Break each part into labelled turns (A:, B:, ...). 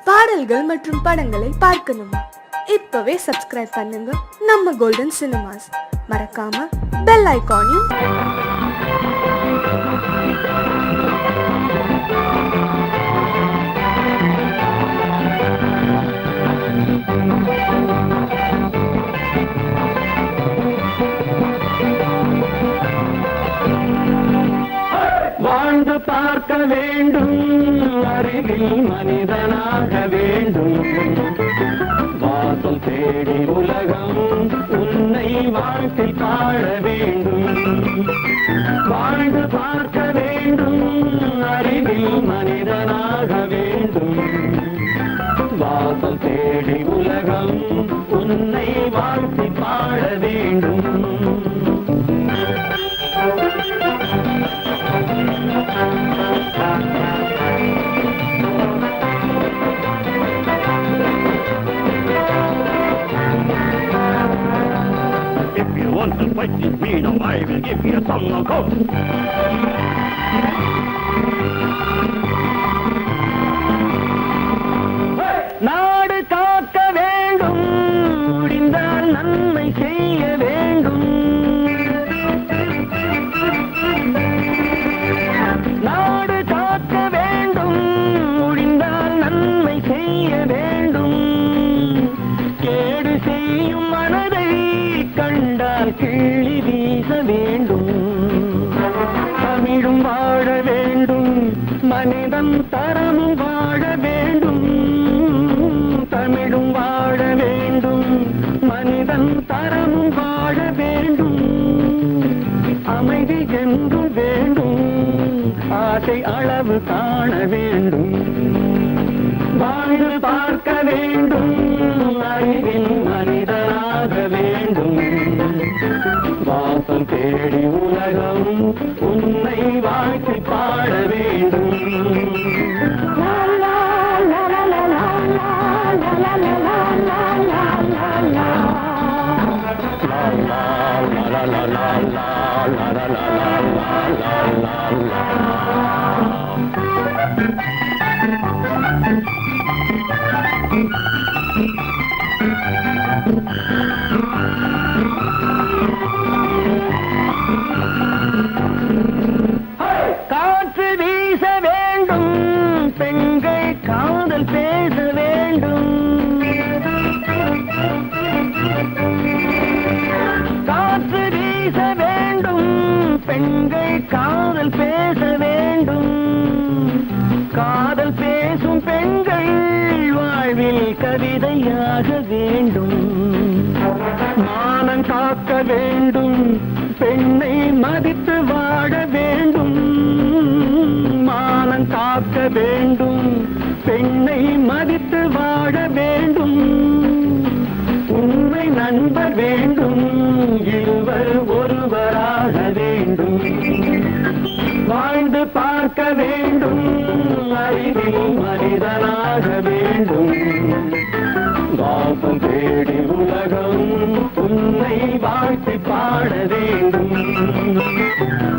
A: பாடல்கள் மற்றும் படங்களை பார்க்கணுமா? இப்பவே சப்ஸ்கிரைப் பண்ணுங்க நம்ம கோல்டன் சினிமாஸ். மறக்காம பெல் ஐகானையும்
B: வாழ்ந்து பார்க்க வேண்டும், அறிவில் மனிதனாக வேண்டும். வாசல் தேடி உலகம் உன்னை வாழ்த்தி பாட வேண்டும். வாழ்ந்து பார்க்க வேண்டும், அறிவில் மனிதனாக வேண்டும். வாசல் தேடி உலகம் உன்னை வாழ்த்தி பாட வேண்டும். If you want to fight with me, now I will give you a song of hope. நாடு காக்க வேண்டும், முடிந்தால் நன்மை செய்ய வேண்டும். நாடு காக்க வேண்டும், முடிந்தால் நன்மை செய்ய வேண்டும். கேடு செய்யும் மனதை கண்டால் கிள்ளி வீச வேண்டும். தமிழும் வாழ வேண்டும், மனிதன் தரமும் வாழ வேண்டும். தமிழும் வாழ வேண்டும், மனிதன் தரமும் வாழ வேண்டும். அமைதி என்றும் வேண்டும், ஆசை அளவு காண வேண்டும். வாழ்ந்து பார்க்க வேண்டும், அறிவின் மனிதனாக வேண்டும். வாசல் தேடி உலகம் உன்னை வாழ்த்தி பாட வேண்டும். காற்று வீச வேண்டும், பெண்கள் காதல் பேச வேண்டும். காற்று வீச வேண்டும், பெண்கள் காதல் பேச வேண்டும். காதல் பேசும் பெண்கள் வாழ்வில் கவிதையாக வேண்டும். மானம் காக்க வேண்டும், பெண்ணை மதித்து வாழ வேண்டும். மானம் காக்க வேண்டும், பெண்ணை மதித்து வாழ வேண்டும். உண்மை நண்பர் வேண்டும், இருவர் ஒருவராக வேண்டும். வாழ்ந்து பார்க்க வேண்டும், அறிவில் மனிதனாக வேண்டும். வாசம் தேடி உலகம் உன்னை வாழ்த்தி பாட வேண்டும்.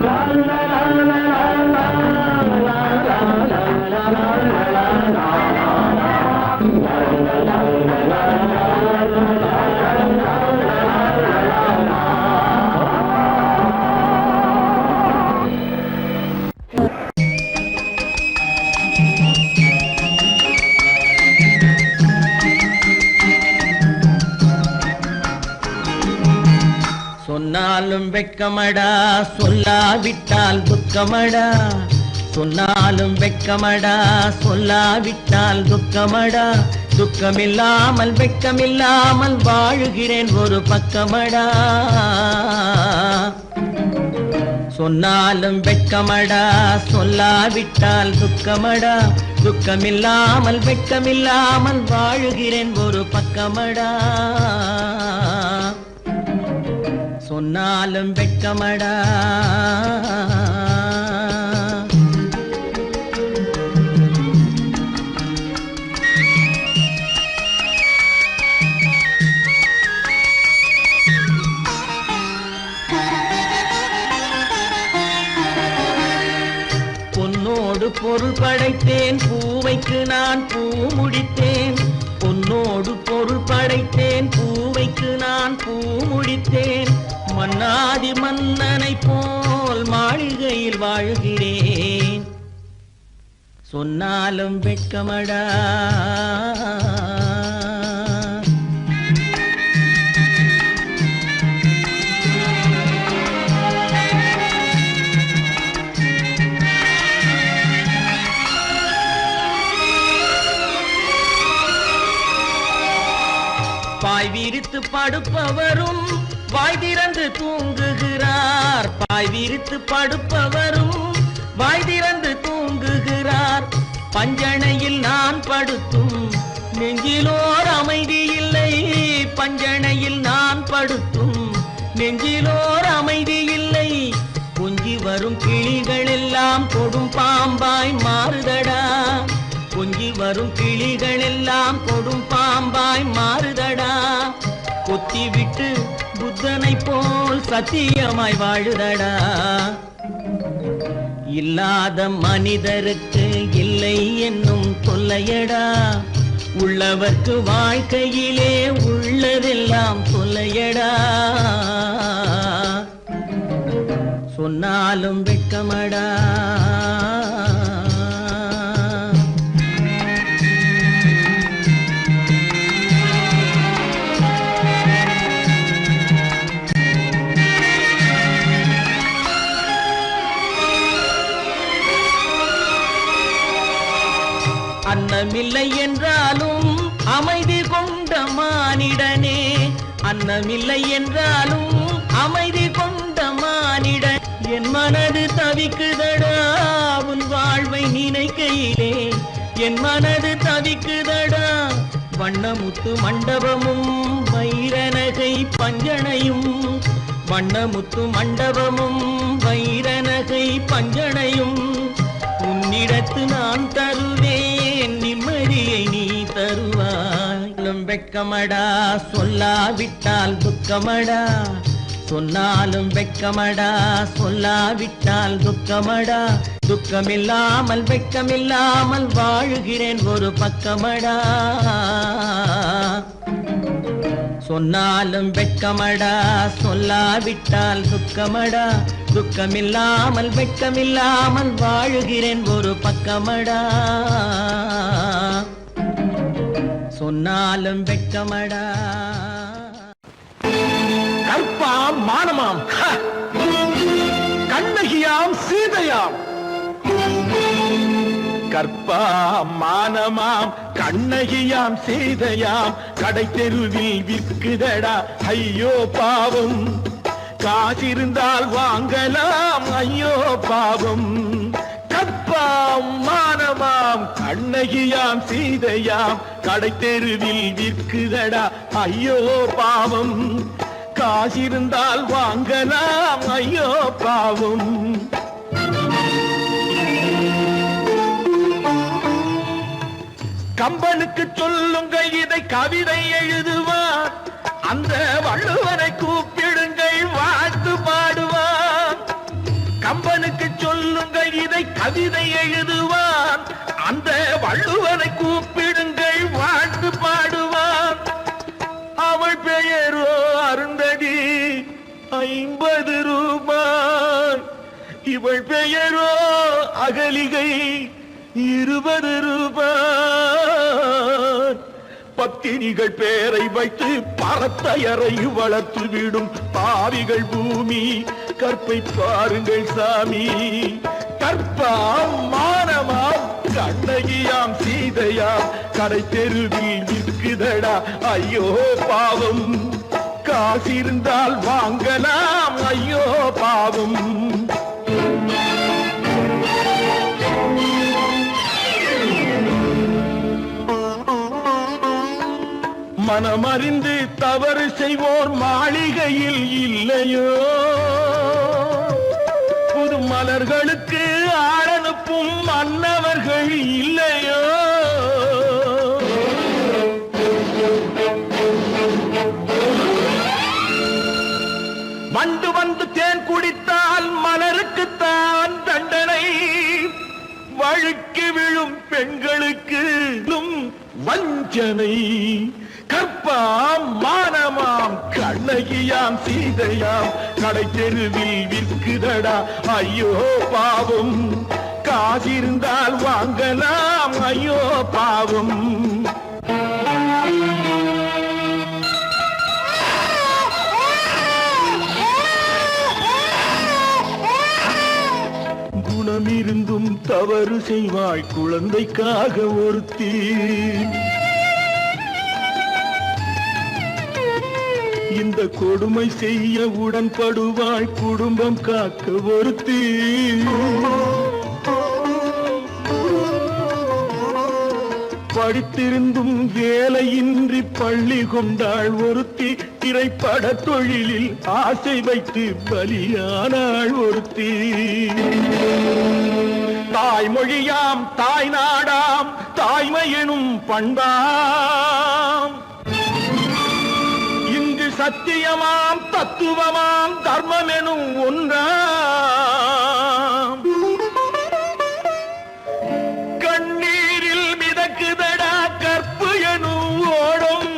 B: லா லா லா லா லா லா லா லா லா. சொன்னாலும் வெட்கமடா, சொல்லாவிட்டால் துக்கமடா. சொன்னாலும் வெட்கமடா, சொல்லாவிட்டால் துக்கமடா. துக்கமில்லாமல் வெட்கமில்லாமல் வாழுகிறேன் ஒரு பக்கமடா. சொன்னாலும் வெட்கமடா, சொல்லாவிட்டால் துக்கமடா. துக்கமில்லாமல் வெட்கமில்லாமல் வாழுகிறேன் ஒரு பக்கமடா. சொன்னாலும் வெட்கமடா. பொன்னோடு பொருள்
C: பொருள் படைத்தேன், பூவைக்கு நான் பூ முடித்தேன். பொன்னோடு பொருள் படைத்தேன், பூவைக்கு நான் பூ முடித்தேன். மன்னாதி மன்னனை போல் மாளிகையில் வாழ்கிறேன். சொன்னாலும் வெட்கமடா. பாய் விரித்து படுப்பவரும் வாய் திறந்து தூங்குகிறார். பாய் விரித்து படுப்பவரும் வாய் திறந்து தூங்குகிறார். பஞ்சணையில் நான் படுத்தும் நெஞ்சிலோர் அமைதி இல்லை. பஞ்சணையில் நான் படுத்தும் நெஞ்சிலோர் அமைதி இல்லை. கொஞ்சி வரும் கிளிகள் எல்லாம் கொடும் பாம்பாய் மாறுதடா. கொஞ்சி வரும் கிளிகள் எல்லாம் கொடும் பாம்பாய் மாறுதடா. கொத்தி விட்டு புத்தனை போல் சத்தியமாய் வாழுதடா. இல்லாத மனிதருக்கு இல்லை என்னும் தொல்லையடா. உள்ளவர்க்கு வாழ்க்கையிலே உள்ளதெல்லாம் தொல்லையடா. சொன்னாலும் வெட்கமடா. அன்னமில்லை என்றாலும் அமைதி கொண்ட மானிடனே. அன்னமில்லை என்றாலும் அமைதி கொண்ட மானிடன். என் மனது தவிக்குதடா உன் வாழ்வை நினைக்கையிலே. என் மனது தவிக்குதடா. வண்ணமுத்து மண்டபமும் வைரநகை பஞ்சனையும். வண்ணமுத்து மண்டபமும் வைரநகை பஞ்சனையும். உன்னிடத்து நான் தருவேன், நிம்மதியை நீ தருவாய். வெட்கமடா, சொல்லாவிட்டால் துக்கமடா. சொன்னாலும் வெட்கமடா, சொல்லாவிட்டால் துக்கமடா. துக்கமில்லாமல் வெட்கமில்லாமல் வாழுகிறேன் ஒரு பக்கமடா. சொன்னாலும் வெட்கமடா, சொல்லாவிட்டால் துக்கமடா. துக்கமில்லாமல் வெட்கமில்லாமல் வாழுகிறேன் ஒரு பக்கமடா. சொன்னாலும் வெட்கமடா.
D: கற்பாம் மானமாம், கண்ணகியாம் சீதையாம். கற்பாம் மானமாம், கண்ணகியாம் சீதையாம். கடை தெருவில் விற்குதடா ஐயோ பாவம். காசிருந்தால் வாங்கலாம் ஐயோ பாவம். கற்பாம் மானமாம், கண்ணகியாம் சீதையாம். கடை தெருவில் விற்குதடா ஐயோ பாவம். காசிருந்தால் வாங்கலாம் ஐயோ பாவம். கம்பனுக்கு சொல்லுங்கள் இதை கவிதை எழுதுவான். அந்த வள்ளுவனை கூப்பிடுங்கள் வாழ்த்து பாடுவான். கம்பனுக்கு சொல்லுங்கள் இதை கவிதை எழுதுவான். அந்த வள்ளுவனை கூப்பிடுங்கள் வாழ்த்து பாடுவான். அவள் பெயரோ அருந்ததி 50 ரூபாய். இவள் பெயரோ அகலிகை 20 ரூபாய். பத்தினிகள் பேரை வைத்து பரத்தையறை வளர்த்து விடும் பாவிகள் பூமி. கற்பை பாருங்கள் சாமி. கற்பாம் மானமாம், கண்ணகியாம் சீதையாம். கடை தெருவில் விற்குதடா ஐயோ பாவம். காசிருந்தால் வாங்கலாம் ஐயோ பாவம். மனமறிந்து தவறு செய்வோர் மாளிகையில் இல்லையோ. புது மலர்களுக்கு ஆளனுப்பும் மன்னவர்கள் இல்லையோ. வண்டு வந்து தேன் குடித்தால் மலருக்குத்தான் தண்டனை. வழுக்கி வஞ்சனை கற்பாம் மானமாம் கண்ணகியாம் சீதையாம் கடை தெருவில் விற்குதடா ஐயோ பாவம் காசிருந்தால் வாங்கலாம் ஐயோ பாவம் குணமிருந்தும் தவறு செய்வாய் குழந்தைக்காக ஒருத்தி இந்த கொடுமை செய்ய உடன்படுவாய் குடும்பம் காக்க ஒருத்தி படித்திருந்தும் வேலையின்றி பள்ளி கொண்டாள் ஒருத்தி திரைப்பட தொழிலில் ஆசை வைத்து பலியானாள் ஒருத்தி தாய்மொழியாம் தாய் நாடாம் தாய்மை எனும் பண்பாம் இங்கு சத்தியமாம் தத்துவமாம் தர்மம் எனும் ஒன்றாம் கண்ணீரில் மிதக்குதடா கற்பு எனும் ஓடும்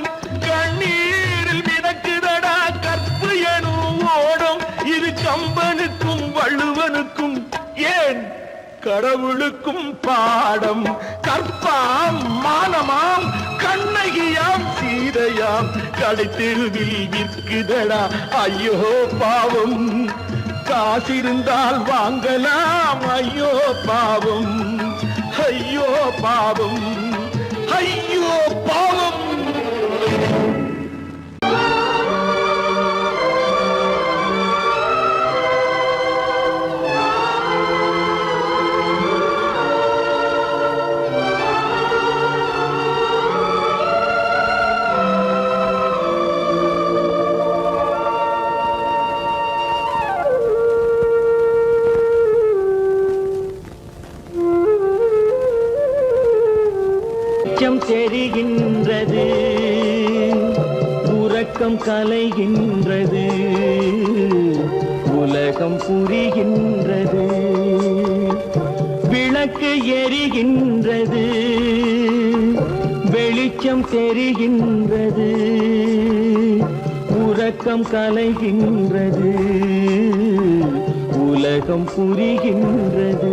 D: கண்ணீரில் மிதக்குதடா கற்பு எனும் ஓடும் இது கம்பனுக்கும் வள்ளுவனுக்கும் ஏன் கடவுளுக்கும் பாடம் கற்பாம் மானமாம் கண்ணகியாம் சீதையாம் கடை தெருவில் விற்குதடா ஐயோ பாவம் காசிருந்தால் வாங்கலாம் ஐயோ பாவம் ஐயோ பாவம் ஐயோ பாவம்
C: தெரிகின்றது உறக்கம் கலைகின்றது உலகம் புரிகின்றது விளக்கு எரிகின்றது வெளிச்சம் தெரிகின்றது உறக்கம் கலைகின்றது உலகம் புரிகின்றது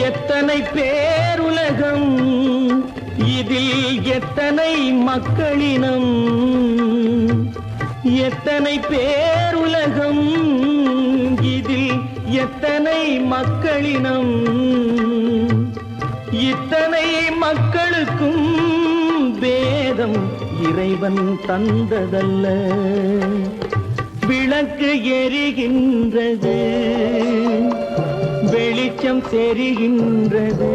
C: எத்தனை பேருலகம் இதில் எத்தனை மக்களினம் எத்தனை பேருலகம் இதில் எத்தனை மக்களினம் இத்தனை மக்களுக்கும் வேதம் இறைவன் தந்ததல்ல விளக்கு எரிகின்றது வெளிச்சம் தெரிகின்றது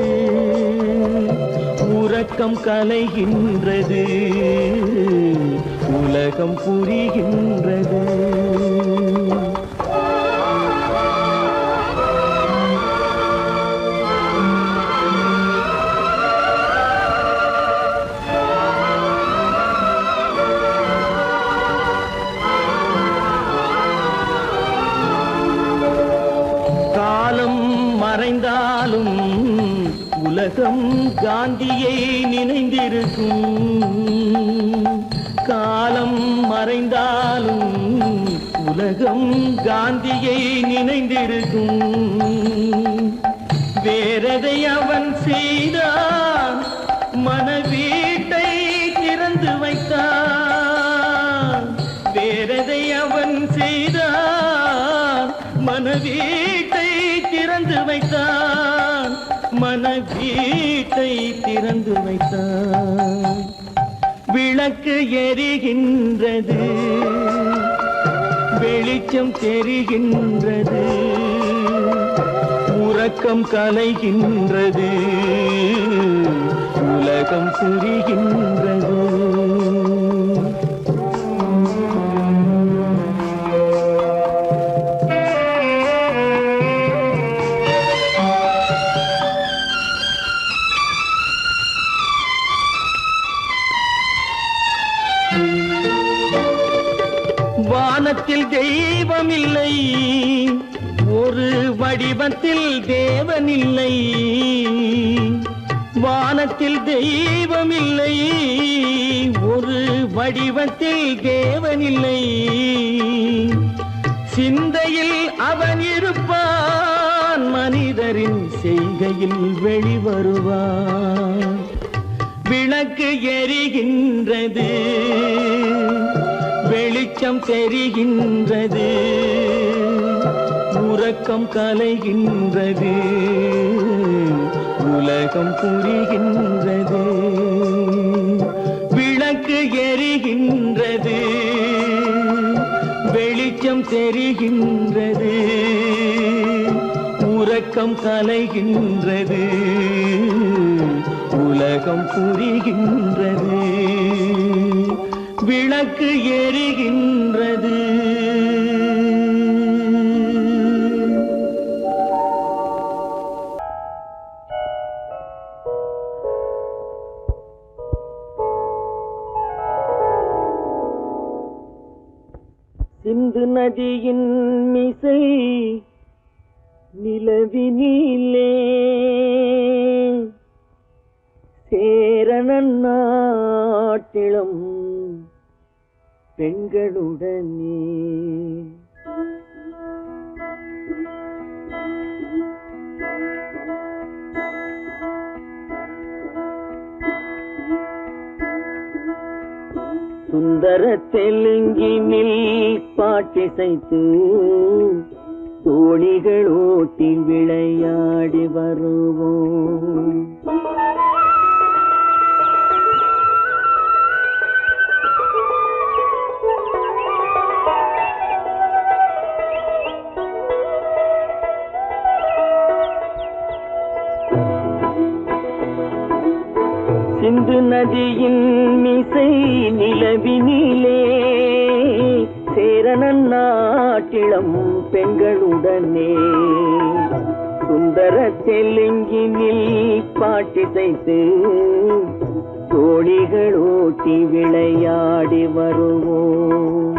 C: உறக்கம் கலைகின்றது உலகம் புரிகின்றது மறைந்தாலும் உலகம் காந்தியை நினைந்திருக்கும் காலம் மறைந்தாலும் உலகம் காந்தியை நினைந்திருக்கும் வேறதை அவன் செய்தான் மனவீட்டை திறந்து வைத்தான் வேறதை அவன் செய்தான் மனவீட்டை திறந்து வைத்தான் மனவீட்டை திறந்து வைத்தான் விளக்கு எரிகின்றது வெளிச்சம் தெரிகின்றது உறக்கம் கலைகின்றது உலகம் புரிகின்றது தெய்வமில்லை, ஒரு வடிவத்தில் தேவனில்லை. வானத்தில் தெய்வமில்லை, ஒரு வடிவத்தில் தேவனில்லை. சிந்தையில் அவன் இருப்பான், மனிதரின் செய்கையில் வெளிவருவான். விளக்கு எரிகின்றது, வெளிச்சம் தெரிகின்றது, உறக்கம் கலைகின்றது, உலகம் புரிகின்றது. விளக்கு எரிகின்றது, வெளிச்சம் தெரிகின்றது, உறக்கம் கலைகின்றது, உலகம் புரிகின்றது. விளக்கு எரிகின்றது. சிந்து நதியின் மிசை நிலவினிலே சேரணன் நாட்டிளம் பெண்களுடனே. சுந்தர தெலுங்கினில் பாட்டிசைத்து தோணிகள் ஓட்டி விளையாடி வருவோம். சிந்து நதியின் மிசை நிலவினிலே சேரணன் நாட்டிளம் பெண்களுடனே. சுந்தர தெலுங்கினில் பாட்டிசைத்து தோணிகள் ஓட்டி விளையாடி வருவோம்.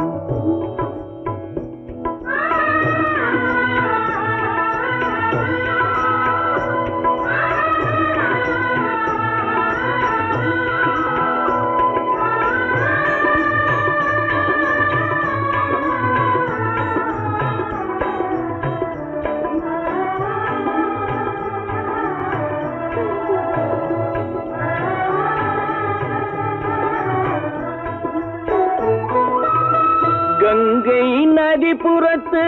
C: கங்கை நதிபுறத்து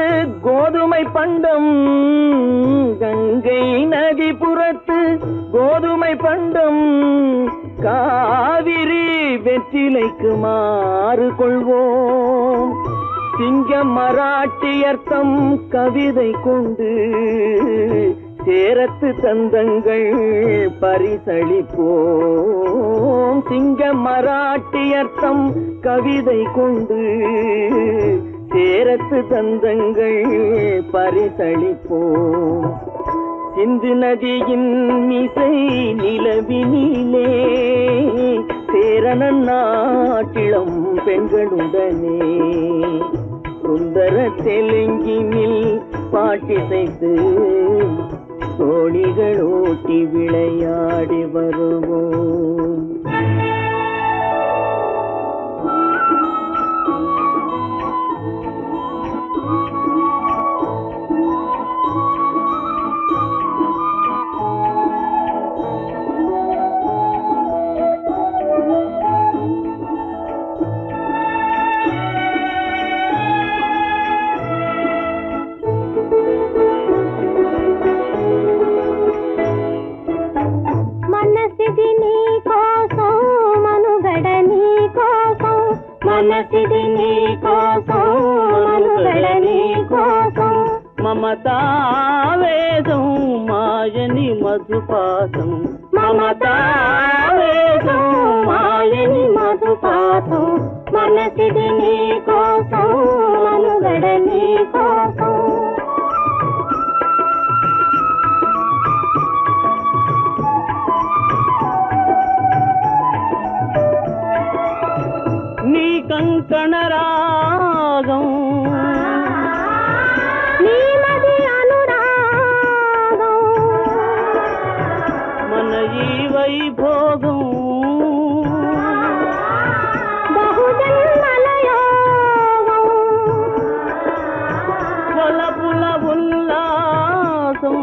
C: கோதுமை பண்டம், கங்கை நதிபுறத்து கோதுமை பண்டம், காவிரி வெற்றிலைக்கு மாறு கொள்வோம். சிங்க மராட்டியர்த்தம் கவிதை கொண்டு சேரத்து தந்தங்கள் பரிசளிப்போம். சிங்க மராட்டியர்த்தம் கவிதை கொண்டு சேரத்து தந்தங்கள் பரிசளிப்போம். சிந்து நதியின் மிசை நிலவினிலே சேரணன் நாட்டிளம் பெண்களுடனே. சுந்தர தெலுங்கினில் பாட்டிசைத்து தோணிகள் ஓட்டி விளையாடி வருவோம். మనసిది నీ కోసం మనుగడ నీ కోసం మమతావేదం మాయని మధుపాసం మమతావేదం మాయని మధుపాసం మనసిది నీ కోసం మనుగడ నీ కోసం కంకణ రాగం ఈ వైభోగం బహుజన్మల యోగం కొలపుల ఉల్లాసం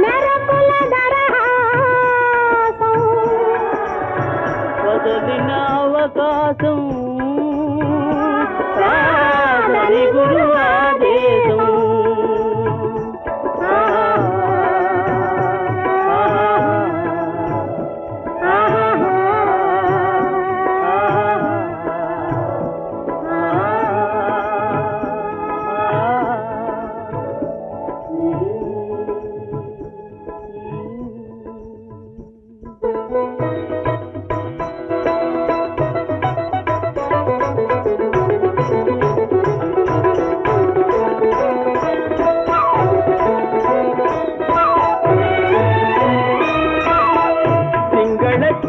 C: మెరపుల దరహాసం వదలిన అవకాశం కాదని గురు ఆదేశం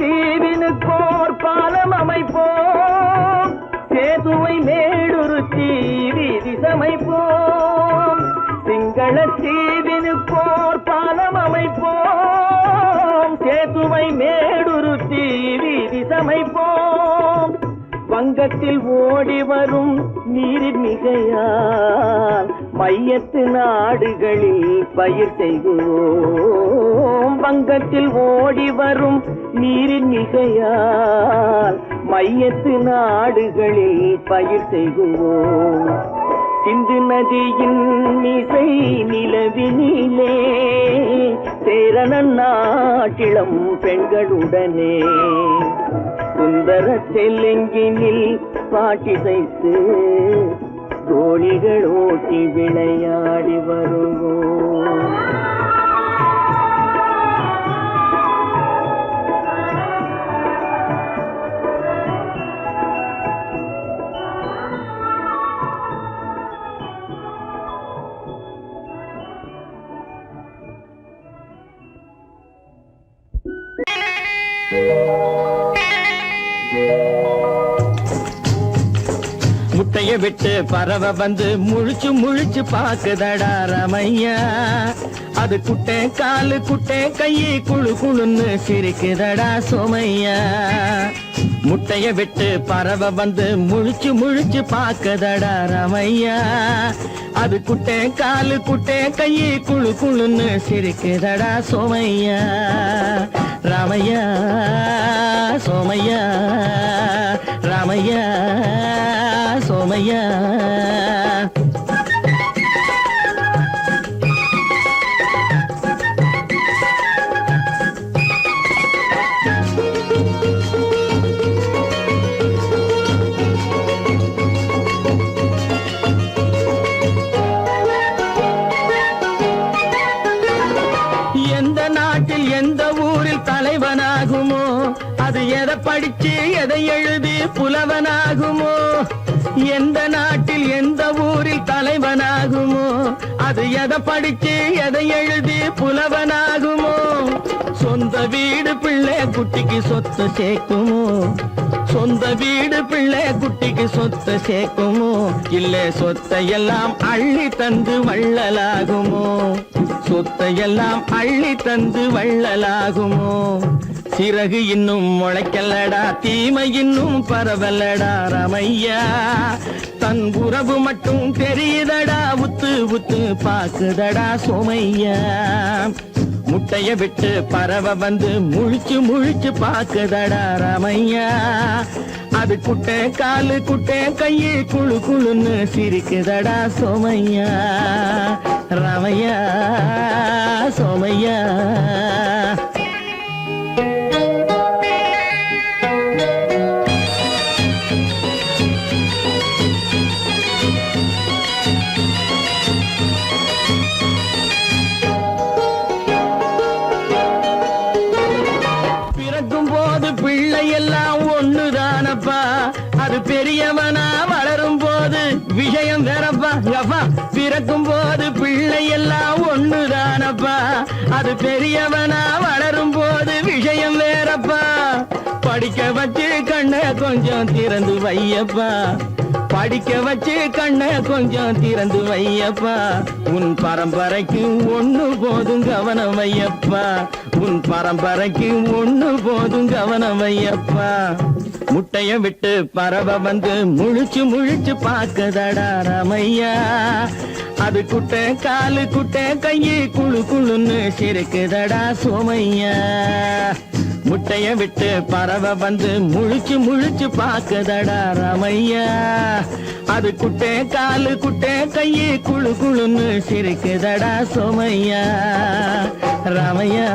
C: தீவினுக்கோர் பாலம் அமைப்போம் சேதுவை மேடுருத்தி வீதி சமைப்போம் சிங்கள தீவினுக்கோர் பாலம் அமைப்போம் சேதுவை மேடுருத்தி வீதி சமைப்போம் வங்கத்தில் ஓடி வரும் நீரின் மிகையால் மையத்து நாடுகளில் பயிர் செய்கிறோம் வங்கத்தில் ஓடி வரும் நீரின் மிகையால் மையத்து நாடுகளில் பயிர் செய்கிறோம் சிந்து நதியின் மிசை நிலவினிலே சேரண நாட்டிளம் பெண்களுடனே சுந்தர தெலுங்கினில் பாட்டிசைத்து தோழிகள் ஓட்டி விளையாடி வருவோம்
E: முட்டைய விட்டு பறவை வந்து முழிச்சு முழிச்சு பாக்குதடா ரமையா அது குட்டை காலு குட்டை கையை குழு குழுன்னு சிரிக்குதடா சோமையா முட்டைய விட்டு பறவை வந்து முழிச்சு முழிச்சு பாக்குதடா ரமையா அது குட்டை காலு குட்டை கையை குழு குழுன்னு சிரிக்குதடா சோமையா ராமையா சோமையா ராமையா சோமையா எந்த நாட்டில் எந்த ஊரில் தலைவனாகுமோ அது எதை படிச்சு எதை எழுதி புலவனாகுமோ எந்த நாட்டில் எந்த ஊரில் தலைவனாகுமோ அது எதை படிச்சு எதை எழுதி புலவனாகுமோ சொந்த வீடு பிள்ளை குட்டிக்கு சொத்து சேர்க்குமோ சொந்த வீடு பிள்ளை குட்டிக்கு சொத்து சேர்க்குமோ இல்ல சொத்தையெல்லாம் அள்ளி தந்து வள்ளலாகுமோ சொத்தையெல்லாம் அள்ளி தந்து வள்ளலாகுமோ சிறகு இன்னும் முளைக்கல்லடா தீமை இன்னும் பரவலடா ரமையா தன் உறவு மட்டும் தெரியுதடா உத்து உத்து பாக்குதடா சோமையா முட்டைய விட்டு பறவை வந்து முழிச்சு முழிச்சு பாக்குதடா ரமையா அது குட்டை காலு குட்டை கையை குழு குழுன்னு சிரிக்குதடா சோமையா ரமையா சோமையா எல்லாம் ஒண்ணுதானப்பா அது பெரியவனா வளரும் போது விஷயம் வேறப்பா அப்பா பிறக்கும் போது பிள்ளை எல்லாம் ஒண்ணுதானப்பா அது பெரியவனா வளரும் போது விஷயம் வேறப்பா படிக்க வச்சு கண்ணை கொஞ்சம் திறந்து வையப்பா படிக்க வச்சு கண்ணை கொஞ்சம் திறந்து வையப்பா உன் பரம்பரைக்கு ஒண்ணு போதும் கவனம் வையப்பா உன் பரம்பரைக்கு ஒண்ணு போதும் கவனம் வையப்பா முட்டைய விட்டு பறவை வந்து முழிச்சு முழிச்சு பார்க்கதடா ராமையா அது குட்டை காலு குட்டை கையு குழு குழுன்னு சிரிக்குதடா சோமையா முட்டைய விட்டு பறவை வந்து முழிச்சு முழிச்சு பார்க்கதடா ராமையா அது குட்டை காலு குட்டை கையு குழு குழுன்னு சிரிக்குதடா சோமையா ராமையா